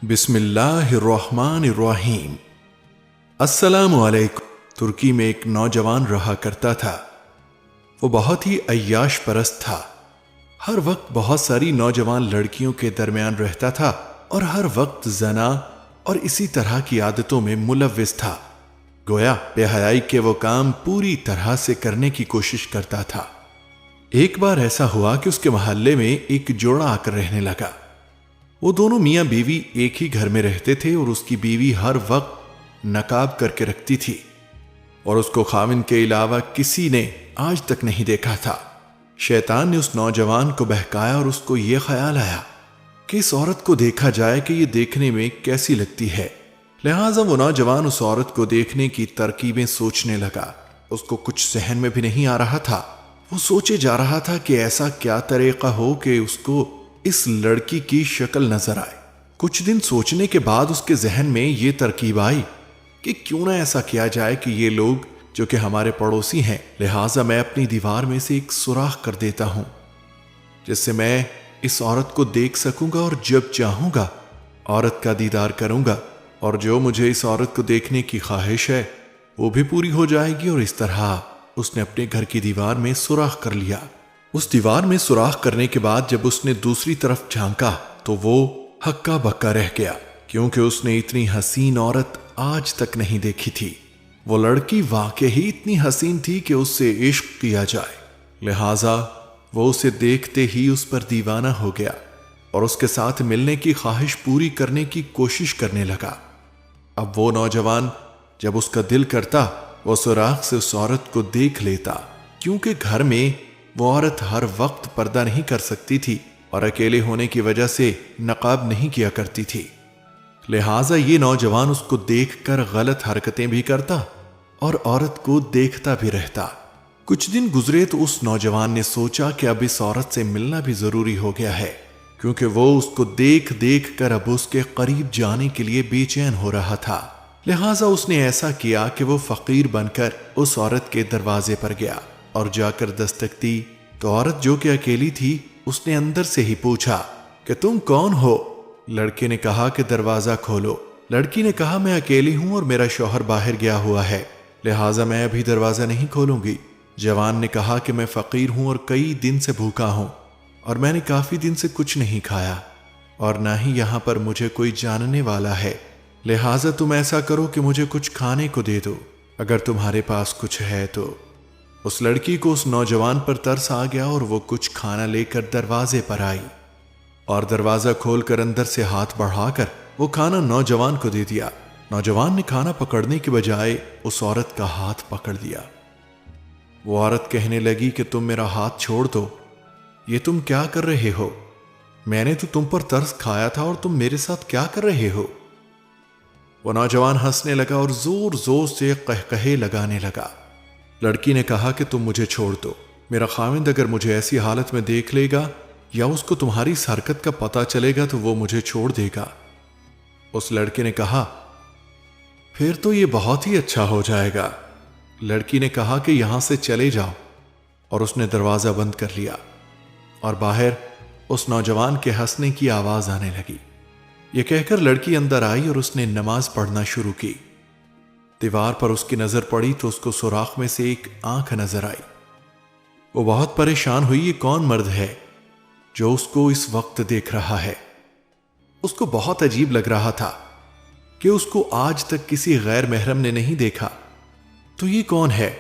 بسم اللہ الرحمن الرحیم۔ السلام علیکم۔ ترکی میں ایک نوجوان رہا کرتا تھا۔ وہ بہت ہی عیاش پرست تھا۔ ہر وقت بہت ساری نوجوان لڑکیوں کے درمیان رہتا تھا اور ہر وقت زنا اور اسی طرح کی عادتوں میں ملوث تھا۔ گویا بے حیائی کے وہ کام پوری طرح سے کرنے کی کوشش کرتا تھا۔ ایک بار ایسا ہوا کہ اس کے محلے میں ایک جوڑا آ کر رہنے لگا۔ وہ دونوں میاں بیوی ایک ہی گھر میں رہتے تھے اور اس کی بیوی ہر وقت نقاب کر کے رکھتی تھی اور اس کو خاوند کے علاوہ کسی نے آج تک نہیں دیکھا تھا۔ شیطان نے اس نوجوان کو بہکایا اور اس کو یہ خیال آیا کہ اس عورت کو دیکھا جائے کہ یہ دیکھنے میں کیسی لگتی ہے۔ لہٰذا وہ نوجوان اس عورت کو دیکھنے کی ترکیبیں سوچنے لگا۔ اس کو کچھ ذہن میں بھی نہیں آ رہا تھا۔ وہ سوچے جا رہا تھا کہ ایسا کیا طریقہ ہو کہ اس کو اس لڑکی کی شکل نظر آئے۔ کچھ دن سوچنے کے بعد اس کے ذہن میں یہ ترکیب آئی کہ کیوں نہ ایسا کیا جائے کہ یہ لوگ جو کہ ہمارے پڑوسی ہیں، لہٰذا میں اپنی دیوار میں سے ایک سوراخ کر دیتا ہوں جس سے میں اس عورت کو دیکھ سکوں گا اور جب چاہوں گا عورت کا دیدار کروں گا، اور جو مجھے اس عورت کو دیکھنے کی خواہش ہے وہ بھی پوری ہو جائے گی۔ اور اس طرح اس نے اپنے گھر کی دیوار میں سوراخ کر لیا۔ اس دیوار میں سوراخ کرنے کے بعد جب اس نے دوسری طرف جھانکا تو وہ ہکا بکا رہ گیا، کیونکہ اس نے اتنی حسین عورت آج تک نہیں دیکھی تھی۔ وہ لڑکی واقعی اتنی حسین تھی کہ اس سے عشق کیا جائے، لہٰذا وہ اسے دیکھتے ہی اس پر دیوانہ ہو گیا اور اس کے ساتھ ملنے کی خواہش پوری کرنے کی کوشش کرنے لگا۔ اب وہ نوجوان جب اس کا دل کرتا وہ سوراخ سے اس عورت کو دیکھ لیتا، کیونکہ گھر میں وہ عورت ہر وقت پردہ نہیں کر سکتی تھی اور اکیلے ہونے کی وجہ سے نقاب نہیں کیا کرتی تھی۔ لہٰذا یہ نوجوان اس کو دیکھ کر غلط حرکتیں بھی کرتا اور عورت کو دیکھتا بھی رہتا۔ کچھ دن گزرے تو اس نوجوان نے سوچا کہ اب اس عورت سے ملنا بھی ضروری ہو گیا ہے، کیونکہ وہ اس کو دیکھ دیکھ کر اب اس کے قریب جانے کے لیے بے چین ہو رہا تھا۔ لہٰذا اس نے ایسا کیا کہ وہ فقیر بن کر اس عورت کے دروازے پر گیا اور جا کر دستک دی تو عورت جو کہ اکیلی تھی اس نے اندر سے ہی پوچھا کہ تم کون ہو؟ لڑکے نے کہا کہ دروازہ کھولو۔ لڑکی نے کہا میں اکیلی ہوں اور میرا شوہر باہر گیا ہوا ہے، لہٰذا میں ابھی دروازہ نہیں کھولوں گی۔ جوان نے کہا کہ میں فقیر ہوں اور کئی دن سے بھوکا ہوں اور میں نے کافی دن سے کچھ نہیں کھایا اور نہ ہی یہاں پر مجھے کوئی جاننے والا ہے، لہٰذا تم ایسا کرو کہ مجھے کچھ کھانے کو دے دو اگر تمہارے پاس کچھ ہے تو۔ اس لڑکی کو اس نوجوان پر ترس آ گیا اور وہ کچھ کھانا لے کر دروازے پر آئی اور دروازہ کھول کر اندر سے ہاتھ بڑھا کر وہ کھانا نوجوان کو دے دیا۔ نوجوان نے کھانا پکڑنے کے بجائے اس عورت کا ہاتھ پکڑ دیا۔ وہ عورت کہنے لگی کہ تم میرا ہاتھ چھوڑ دو، یہ تم کیا کر رہے ہو؟ میں نے تو تم پر ترس کھایا تھا اور تم میرے ساتھ کیا کر رہے ہو؟ وہ نوجوان ہنسنے لگا اور زور زور سے قہقہے لگانے لگا۔ لڑکی نے کہا کہ تم مجھے چھوڑ دو، میرا خاوند اگر مجھے ایسی حالت میں دیکھ لے گا یا اس کو تمہاری اس حرکت کا پتہ چلے گا تو وہ مجھے چھوڑ دے گا۔ اس لڑکے نے کہا پھر تو یہ بہت ہی اچھا ہو جائے گا۔ لڑکی نے کہا کہ یہاں سے چلے جاؤ، اور اس نے دروازہ بند کر لیا اور باہر اس نوجوان کے ہنسنے کی آواز آنے لگی۔ یہ کہہ کر لڑکی اندر آئی اور اس نے نماز پڑھنا شروع کی۔ دیوار پر اس کی نظر پڑی تو اس کو سوراخ میں سے ایک آنکھ نظر آئی۔ وہ بہت پریشان ہوئی، یہ کون مرد ہے جو اس کو اس وقت دیکھ رہا ہے؟ اس کو بہت عجیب لگ رہا تھا کہ اس کو آج تک کسی غیر محرم نے نہیں دیکھا۔ تو یہ کون ہے؟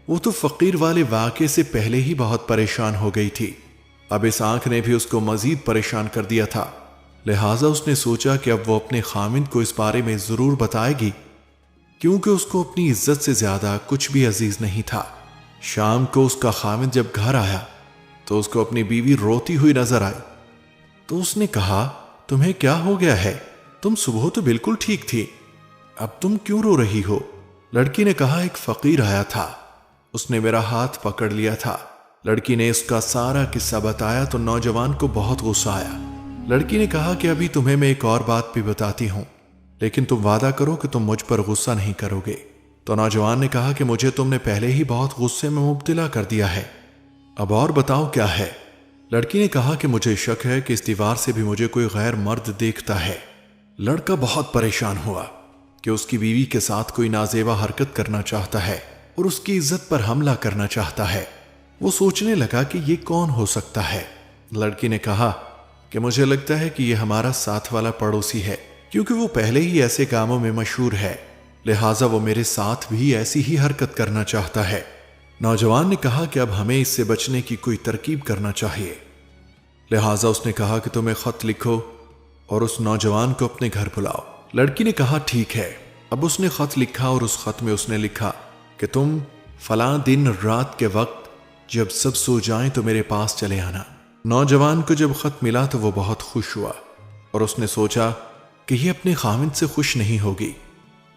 وہ تو فقیر والے واقعے سے پہلے ہی بہت پریشان ہو گئی تھی، اب اس آنکھ نے بھی اس کو مزید پریشان کر دیا تھا۔ لہٰذا اس نے سوچا کہ اب وہ اپنے خاوند کو اس بارے میں ضرور بتائے گی، کیونکہ اس کو اپنی عزت سے زیادہ کچھ بھی عزیز نہیں تھا۔ شام کو اس کا خاوند جب گھر آیا تو اس کو اپنی بیوی روتی ہوئی نظر آئی، تو اس نے کہا تمہیں کیا ہو گیا ہے؟ تم صبح تو بالکل ٹھیک تھی، اب تم کیوں رو رہی ہو؟ لڑکی نے کہا ایک فقیر آیا تھا، اس نے میرا ہاتھ پکڑ لیا تھا۔ لڑکی نے اس کا سارا قصہ بتایا تو نوجوان کو بہت غصہ آیا۔ لڑکی نے کہا کہ ابھی تمہیں میں ایک اور بات بھی بتاتی ہوں، لیکن تم وعدہ کرو کہ تم مجھ پر غصہ نہیں کرو گے۔ تو نوجوان نے کہا کہ مجھے تم نے پہلے ہی بہت غصے میں مبتلا کر دیا ہے، اب اور بتاؤ کیا ہے؟ لڑکی نے کہا کہ مجھے شک ہے کہ اس دیوار سے بھی مجھے کوئی غیر مرد دیکھتا ہے، لڑکا بہت پریشان ہوا کہ اس کی بیوی کے ساتھ کوئی نازیبا حرکت کرنا چاہتا ہے اور اس کی عزت پر حملہ کرنا چاہتا ہے۔ وہ سوچنے لگا کہ یہ کون ہو سکتا ہے۔ لڑکی نے کہا کہ مجھے لگتا ہے کہ یہ ہمارا ساتھ والا پڑوسی ہے، کیونکہ وہ پہلے ہی ایسے کاموں میں مشہور ہے، لہٰذا وہ میرے ساتھ بھی ایسی ہی حرکت کرنا چاہتا ہے۔ نوجوان نے کہا کہ اب ہمیں اس سے بچنے کی کوئی ترکیب کرنا چاہیے، لہٰذا اس نے کہا کہ تم ایک خط لکھو اور اس نوجوان کو اپنے گھر بلاؤ۔ لڑکی نے کہا ٹھیک ہے۔ اب اس نے خط لکھا اور اس خط میں اس نے لکھا کہ تم فلاں دن رات کے وقت جب سب سو جائیں تو میرے پاس چلے آنا۔ نوجوان کو جب خط ملا تو وہ بہت خوش ہوا اور اس نے سوچا کہ یہ اپنے خاوند سے خوش نہیں ہوگی،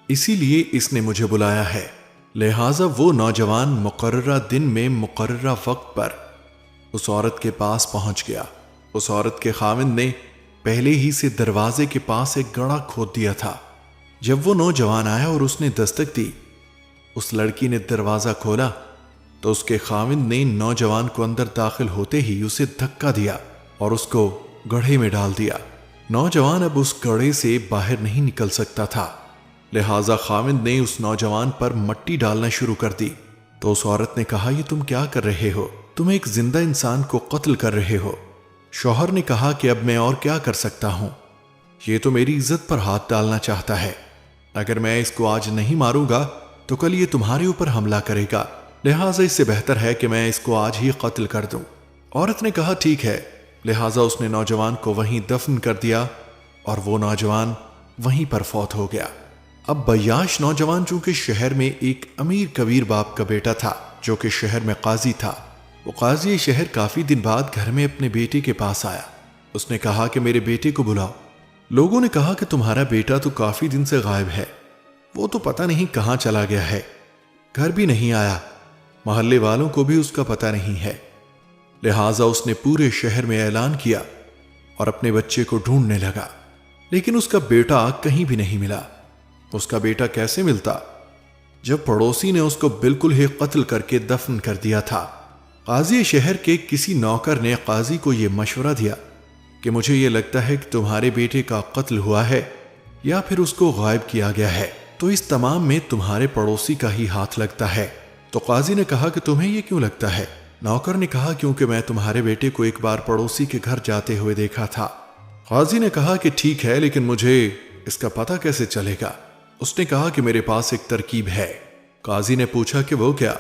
اسی لیے اس نے مجھے بلایا ہے۔ لہٰذا وہ نوجوان مقررہ دن میں مقررہ وقت پر اس عورت کے پاس پہنچ گیا۔ اس عورت کے خاوند نے پہلے ہی سے دروازے کے پاس ایک گڑھا کھود دیا تھا۔ جب وہ نوجوان آیا اور اس نے دستک دی، اس لڑکی نے دروازہ کھولا تو اس کے خاوند نے نوجوان کو اندر داخل ہوتے ہی اسے دھکا دیا اور اس کو گڑھے میں ڈال دیا۔ نوجوان اب اس گڑھے سے باہر نہیں نکل سکتا تھا، لہٰذا خاوند نے اس نوجوان پر مٹی ڈالنا شروع کر دی۔ تو اس عورت نے کہا یہ تم کیا کر رہے ہو؟ تم ایک زندہ انسان کو قتل کر رہے ہو۔ شوہر نے کہا کہ اب میں اور کیا کر سکتا ہوں، یہ تو میری عزت پر ہاتھ ڈالنا چاہتا ہے، اگر میں اس کو آج نہیں ماروں گا تو کل یہ تمہارے اوپر حملہ کرے گا، لہٰذا اس سے بہتر ہے کہ میں اس کو آج ہی قتل کر دوں۔ عورت نے کہا ٹھیک ہے، لہٰذا اس نے نوجوان کو وہیں دفن کر دیا اور وہ نوجوان وہیں پر فوت ہو گیا۔ اب بیاش نوجوان چونکہ شہر میں ایک امیر کبیر باپ کا بیٹا تھا جو کہ شہر میں قاضی تھا، وہ قاضی شہر کافی دن بعد گھر میں اپنے بیٹے کے پاس آیا۔ اس نے کہا کہ میرے بیٹے کو بلاؤ۔ لوگوں نے کہا کہ تمہارا بیٹا تو کافی دن سے غائب ہے، وہ تو پتہ نہیں کہاں چلا گیا ہے، گھر بھی نہیں آیا، محلے والوں کو بھی اس کا پتہ نہیں ہے۔ لہٰذا اس نے پورے شہر میں اعلان کیا اور اپنے بچے کو ڈھونڈنے لگا، لیکن اس کا بیٹا کہیں بھی نہیں ملا۔ اس کا بیٹا کیسے ملتا جب پڑوسی نے اس کو بالکل ہی قتل کر کے دفن کر دیا تھا۔ قاضی شہر کے کسی نوکر نے قاضی کو یہ مشورہ دیا کہ مجھے یہ لگتا ہے کہ تمہارے بیٹے کا قتل ہوا ہے یا پھر اس کو غائب کیا گیا ہے، تو اس تمام میں تمہارے پڑوسی کا ہی ہاتھ لگتا ہے۔ تو قاضی نے کہا کہ تمہیں یہ کیوں لگتا ہے؟ نوکر نے کہا کیونکہ میں تمہارے بیٹے کو ایک بار پڑوسی کے گھر جاتے ہوئے دیکھا تھا۔ قاضی نے کہا کہ ٹھیک ہے، لیکن مجھے اس کا پتہ کیسے چلے گا؟ اس نے کہا کہ میرے پاس ایک ترکیب ہے۔ قاضی نے پوچھا کہ وہ کیا؟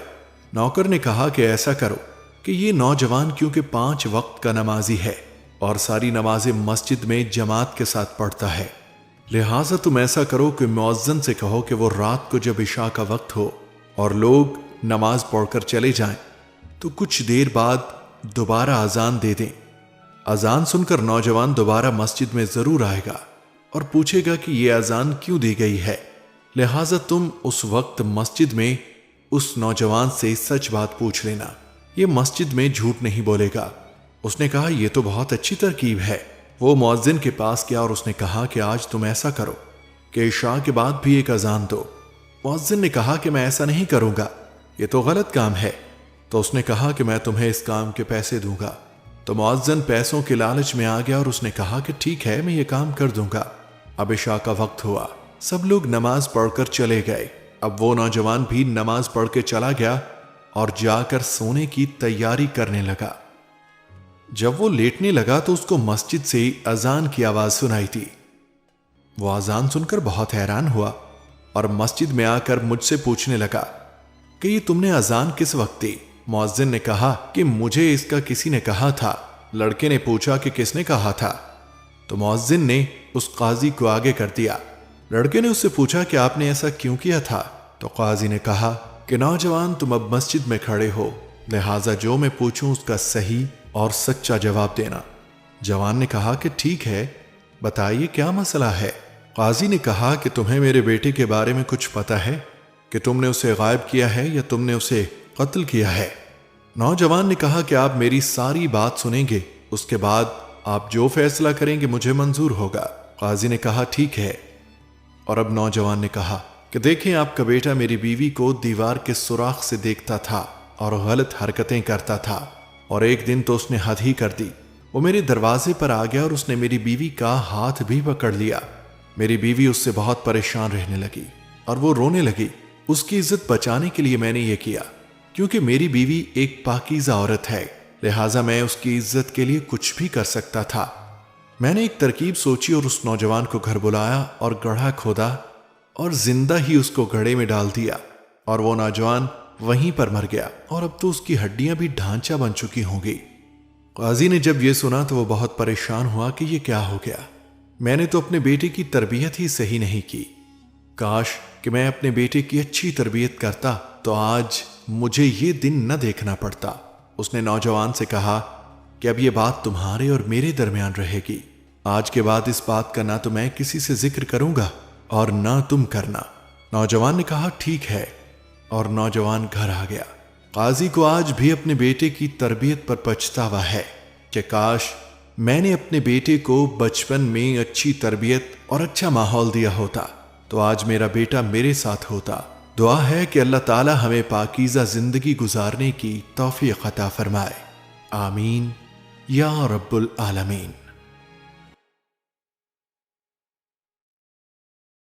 نوکر نے کہا کہ ایسا کرو کہ یہ نوجوان کیونکہ 5 وقت کا نمازی ہے اور ساری نمازیں مسجد میں جماعت کے ساتھ پڑھتا ہے، لہٰذا تم ایسا کرو کہ مؤذن سے کہو کہ وہ رات کو جب عشاء کا وقت ہو اور لوگ نماز پڑھ کر چلے جائیں تو کچھ دیر بعد دوبارہ اذان دے دیں۔ اذان سن کر نوجوان دوبارہ مسجد میں ضرور آئے گا اور پوچھے گا کہ یہ اذان کیوں دی گئی ہے، لہٰذا تم اس وقت مسجد میں اس نوجوان سے سچ بات پوچھ لینا، یہ مسجد میں جھوٹ نہیں بولے گا۔ اس نے کہا یہ تو بہت اچھی ترکیب ہے۔ وہ مؤذن کے پاس گیا اور اس نے کہا کہ آج تم ایسا کرو کہ عشاء کے بعد بھی ایک اذان دو۔ مؤذن نے کہا کہ میں ایسا نہیں کروں گا، یہ تو غلط کام ہے۔ تو اس نے کہا کہ میں تمہیں اس کام کے پیسے دوں گا۔ تو مؤذن پیسوں کے لالچ میں آ گیا اور اس نے کہا کہ ٹھیک ہے، میں یہ کام کر دوں گا۔ اب عشاء کا وقت ہوا، سب لوگ نماز پڑھ کر چلے گئے۔ اب وہ نوجوان بھی نماز پڑھ کے چلا گیا اور جا کر سونے کی تیاری کرنے لگا۔ جب وہ لیٹنے لگا تو اس کو مسجد سے اذان کی آواز سنائی تھی۔ وہ اذان سن کر بہت حیران ہوا اور مسجد میں آ کر مجھ سے پوچھنے لگا کہ یہ تم نے اذان کس وقت دی؟ مؤذن نے کہا کہ مجھے اس کا کسی نے کہا تھا۔ لڑکے نے پوچھا کہ کس نے کہا تھا؟ تو مؤذن نے اس قاضی کو آگے کر دیا۔ لڑکے نے اس سے پوچھا کہ آپ نے ایسا کیوں کیا تھا؟ تو قاضی نے کہا کہ نوجوان تم اب مسجد میں کھڑے ہو، لہٰذا جو میں پوچھوں اس کا صحیح اور سچا جواب دینا۔ جوان نے کہا کہ ٹھیک ہے، بتائیے کیا مسئلہ ہے؟ قاضی نے کہا کہ تمہیں میرے بیٹے کے بارے میں کچھ پتہ ہے کہ تم نے اسے غائب کیا ہے یا تم نے اسے قتل کیا ہے؟ نوجوان نے کہا کہ آپ میری ساری بات سنیں گے، اس کے بعد آپ جو فیصلہ کریں گے مجھے منظور ہوگا۔ قاضی نے کہا ٹھیک ہے۔ اور اب نوجوان نے کہا کہ دیکھیں آپ کا بیٹا میری بیوی کو دیوار کے سوراخ سے دیکھتا تھا اور غلط حرکتیں کرتا تھا، اور ایک دن تو اس نے حد ہی کر دی، وہ میرے دروازے پر آ گیا اور اس نے میری بیوی کا ہاتھ بھی پکڑ لیا۔ میری بیوی اس سے بہت پریشان رہنے لگی اور وہ رونے لگی۔ اس کی عزت بچانے کے لیے میں نے یہ کیا، کیونکہ میری بیوی ایک پاکیزہ عورت ہے، لہٰذا میں اس کی عزت کے لیے کچھ بھی کر سکتا تھا۔ میں نے ایک ترکیب سوچی اور اس نوجوان کو گھر بلایا اور گڑھا کھودا اور زندہ ہی اس کو گڑھے میں ڈال دیا، اور وہ نوجوان وہیں پر مر گیا، اور اب تو اس کی ہڈیاں بھی ڈھانچہ بن چکی ہوں گی۔ قاضی نے جب یہ سنا تو وہ بہت پریشان ہوا کہ یہ کیا ہو گیا، میں نے تو اپنے بیٹے کی تربیت ہی صحیح نہیں کی، کاش کہ میں اپنے بیٹے کی اچھی تربیت کرتا تو آج مجھے یہ دن نہ دیکھنا پڑتا۔ اس نے نوجوان سے کہا کہ اب یہ بات تمہارے اور میرے درمیان رہے گی، آج کے بعد اس بات کا نہ تو میں کسی سے ذکر کروں گا اور نہ تم کرنا۔ نوجوان نے کہا ٹھیک ہے، اور نوجوان گھر آ گیا۔ قاضی کو آج بھی اپنے بیٹے کی تربیت پر پچھتاوا ہے کہ کاش میں نے اپنے بیٹے کو بچپن میں اچھی تربیت اور اچھا ماحول دیا ہوتا تو آج میرا بیٹا میرے ساتھ ہوتا۔ دعا ہے کہ اللہ تعالی ہمیں پاکیزہ زندگی گزارنے کی توفیق عطا فرمائے، آمین یا رب العالمین۔